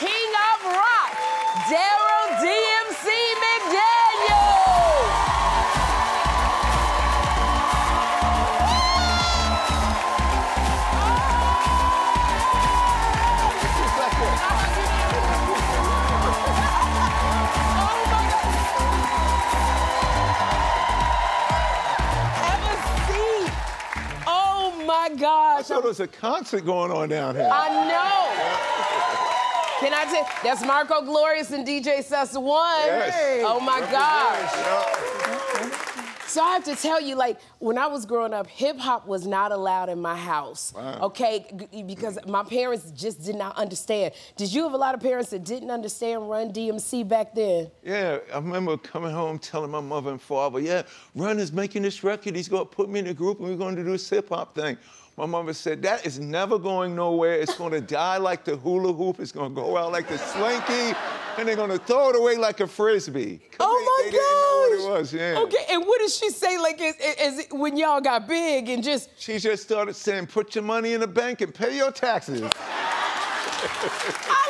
King of Rock, Darryl DMC McDaniels. Oh my gosh. I thought there was a concert going on down here. I know. Can I tell you, that's Marco Glorious and DJ Sus One. Yes. Oh my gosh. Yeah. So I have to tell you, like, when I was growing up, hip-hop was not allowed in my house, okay? Because my parents just did not understand. Did you have a lot of parents that didn't understand Run DMC back then? Yeah, I remember coming home telling my mother and father, yeah, Run is making this record. He's going to put me in a group and we're going to do this hip-hop thing. My mother said, that is never going nowhere. It's going to die like the hula hoop. It's going to go out like the slinky. And they're going to throw it away like a Frisbee. Oh, my gosh. They didn't know what it was, yeah. Okay, and what did she say, like, when y'all got big and just... She just started saying, put your money in the bank and pay your taxes. I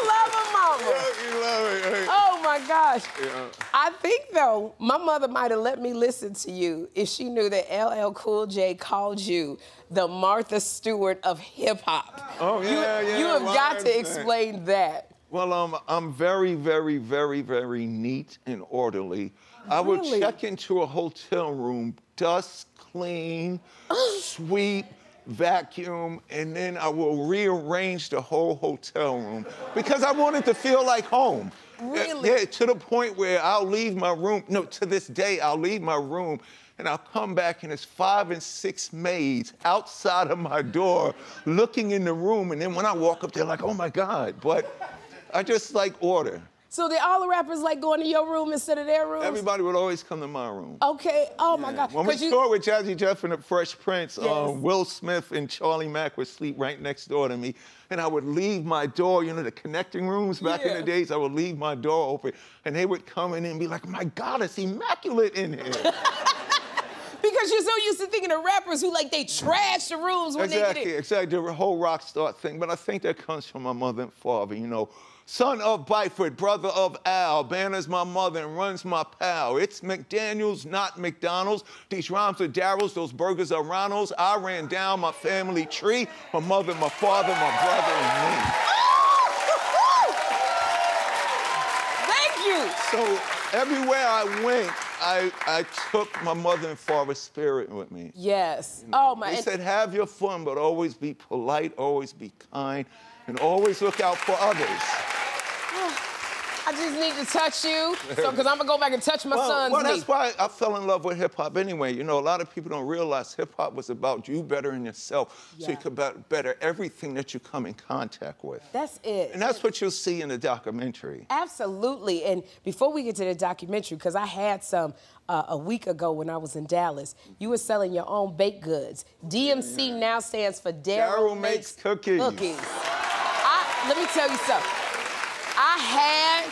love her mama. Yeah, you love it. Hey. Oh, my gosh. Yeah. I think, though, my mother might have let me listen to you if she knew that LL Cool J called you the Martha Stewart of hip-hop. Oh, yeah, You have got to explain that. Well, I'm very, very, very, very neat and orderly. I would check into a hotel room, dust, clean, sweep, vacuum, and then I will rearrange the whole hotel room because I wanted to feel like home. Really? Yeah, to the point where I'll leave my room. No, to this day, I'll leave my room and I'll come back and there's 5 and 6 maids outside of my door looking in the room. And then when I walk up, they're like, oh my God. But I just like order. So did all the rappers like going to your room instead of their rooms? Everybody would always come to my room. Okay, oh my God. When we toured with Jazzy Jeff and the Fresh Prince, Yes. Will Smith and Charlie Mack would sleep right next door to me. And I would leave my door, you know, the connecting rooms back in the days, I would leave my door open. And they would come in and be like, my God, it's immaculate in here. Because you're so used to thinking of rappers who, like, they trash the rooms when they get in. Exactly, the whole rock star thing. But I think that comes from my mother and father, you know. Son of Byford, brother of Al, Banner's my mother and Run's my pal. It's McDaniels, not McDonald's. These rhymes are Darryl's, those burgers are Ronald's. I ran down my family tree, my mother, my father, my brother, and me. Thank you. So everywhere I went, I took my mother and father's spirit with me. Yes. You know, oh, my. They said, have your fun, but always be polite, always be kind, and always look out for others. I just need to touch you, because I'm going to go back and touch my son's knee. That's why I fell in love with hip-hop anyway. You know, a lot of people don't realize hip-hop was about you bettering yourself so you could better everything that you come in contact with. That's it. And that's what you'll see in the documentary. Absolutely. And before we get to the documentary, because I had some a week ago when I was in Dallas, you were selling your own baked goods. DMC now stands for Darryl Makes Cookies. Let me tell you something. I had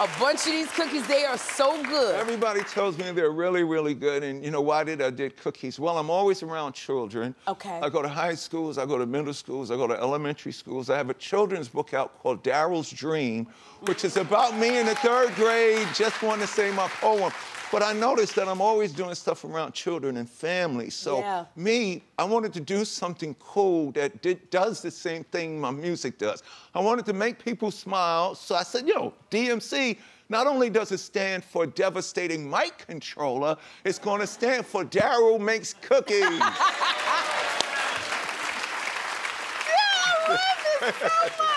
a bunch of these cookies. They are so good. Everybody tells me they're really, really good. And, you know, why did I did cookies? Well, I'm always around children. Okay. I go to high schools. I go to middle schools. I go to elementary schools. I have a children's book out called Darryl's Dream, which is about me in the 3rd grade, just want to say my poem. But I noticed that I'm always doing stuff around children and families. So I wanted to do something cool that does the same thing my music does. I wanted to make people smile. So I said, yo, DMC, not only does it stand for Devastating Mic Controller, it's going to stand for Darryl Makes Cookies. So much.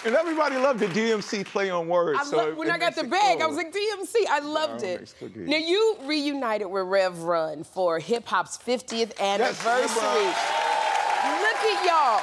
And everybody loved the DMC play on words. When I got the bag, I was like, DMC, I loved it. Now, you reunited with Rev Run for hip-hop's 50th anniversary. Look at y'all.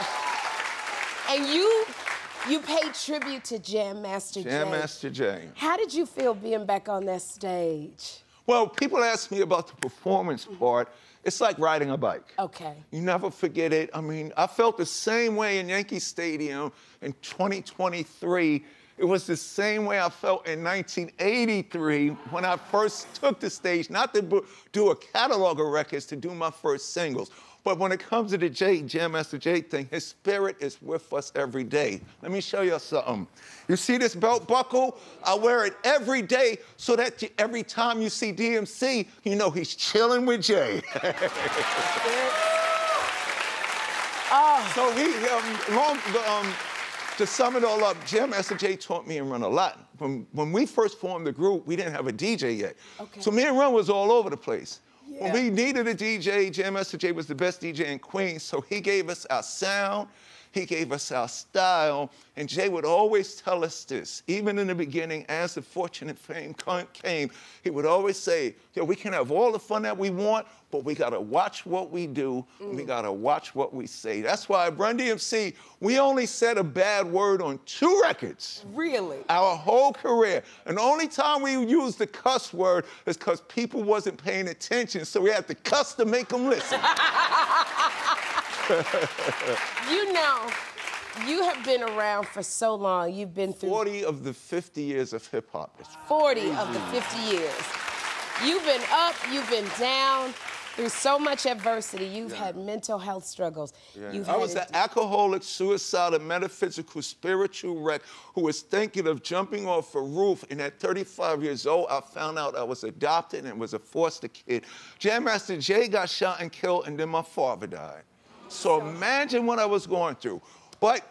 And you paid tribute to Jam Master Jay. Jam Master Jay. How did you feel being back on that stage? Well, people ask me about the performance part. It's like riding a bike. Okay. You never forget it. I mean, I felt the same way in Yankee Stadium in 2023. It was the same way I felt in 1983 when I first took the stage, not to do a catalog of records, to do my first singles. But when it comes to the Jam Master Jay thing, his spirit is with us every day. Let me show you something. You see this belt buckle? I wear it every day so that every time you see DMC, you know he's chilling with Jay. So to sum it all up, Jam Master Jay taught me and Run a lot. When we first formed the group, we didn't have a DJ yet. Okay. So me and Run was all over the place. Yeah. When we needed a DJ, Jam Master Jay was the best DJ in Queens, so he gave us our sound, he gave us our style, and Jay would always tell us this. Even in the beginning, as the fortune and fame came, he would always say, yo, we can have all the fun that we want, but we gotta watch what we do, and we gotta watch what we say. That's why at Run DMC, we only said a bad word on 2 records. Really? Our whole career. And the only time we used the cuss word is because people wasn't paying attention, so we had to cuss to make them listen. You know, you have been around for so long. You've been through 40 of the 50 years of hip-hop. 40 of the 50 years. You've been up, you've been down, through so much adversity. You've had mental health struggles. I was an alcoholic, suicidal, metaphysical, spiritual wreck who was thinking of jumping off a roof, and at 35 years old, I found out I was adopted and was a foster kid. Jam Master Jay got shot and killed, and then my father died. So imagine what I was going through. But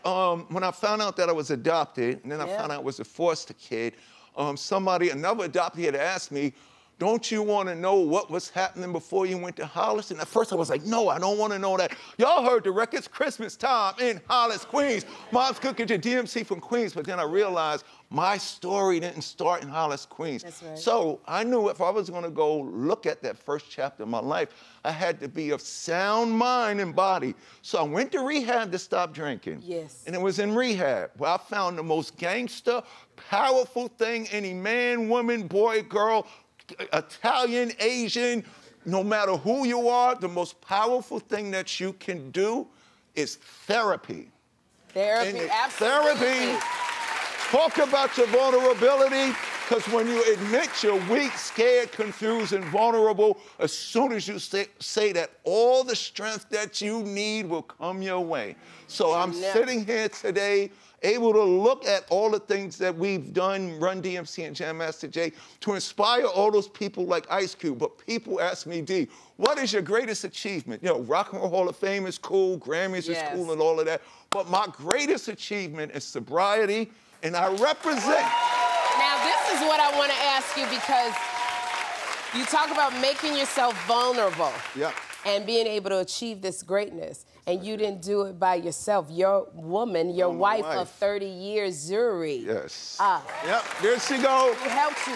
when I found out that I was adopted, and then I found out I was a foster kid, another adoptee had asked me, don't you want to know what was happening before you went to Hollis? And at first I was like, no, I don't want to know that. Y'all heard the records, Christmas time in Hollis, Queens. Mom's cooking to DMC from Queens. But then I realized my story didn't start in Hollis, Queens. That's right. So I knew if I was going to go look at that first chapter of my life, I had to be of sound mind and body. So I went to rehab to stop drinking. Yes. And it was in rehab where I found the most gangster, powerful thing any man, woman, boy, girl, Italian, Asian, no matter who you are, the most powerful thing that you can do is therapy. Therapy, absolutely. Therapy, talk about your vulnerability, because when you admit you're weak, scared, confused, and vulnerable, as soon as you say that, all the strength that you need will come your way. So I'm sitting here today able to look at all the things that we've done, Run DMC and Jam Master Jay, to inspire all those people like Ice Cube. But people ask me, D, what is your greatest achievement? You know, Rock and Roll Hall of Fame is cool, Grammys is cool and all of that. But my greatest achievement is sobriety, and I represent. Now, this is what I want to ask you, because you talk about making yourself vulnerable and being able to achieve this greatness. And you didn't do it by yourself. Your woman, your wife of 30 years, Zuri. Yes. Yep, there she goes. Who helped you.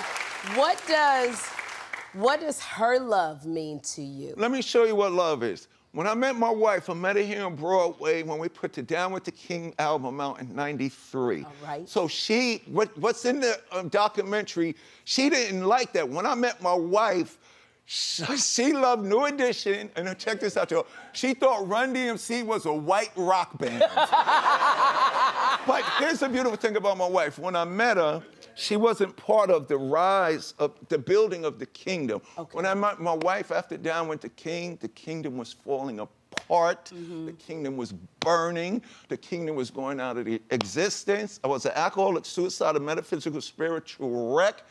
What does her love mean to you? Let me show you what love is. When I met my wife, I met her here on Broadway when we put the Down with the King album out in '93. All right. So what's in the documentary, she didn't like that. When I met my wife, she loved New Edition, and check this out, y'all. She thought Run DMC was a white rock band. But here's the beautiful thing about my wife. When I met her, she wasn't part of the rise of the building of the kingdom. Okay. When I met my wife after Down with the King, the kingdom was falling apart. The kingdom was burning. The kingdom was going out of existence. I was an alcoholic, suicidal, metaphysical, spiritual wreck.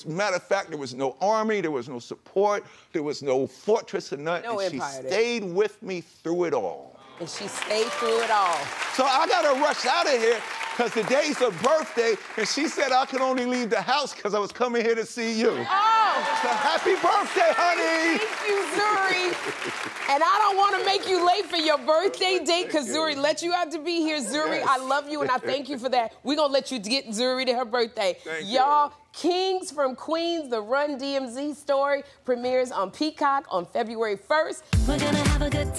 Matter of fact, there was no army, there was no support, there was no fortress or nothing. No and empire. She stayed with me through it all. And she stayed through it all. So I gotta rush out of here because today's her birthday, and she said I could only leave the house because I was coming here to see you. Oh! So happy birthday, honey! Thank you, Zuri. And I don't want to make you late for your birthday date because Zuri let you out to be here. Zuri, I love you and I thank you for that. We're gonna let you get Zuri to her birthday. Y'all, Kings from Queens, the Run DMC Story premieres on Peacock on February 1st. We're gonna have a good time.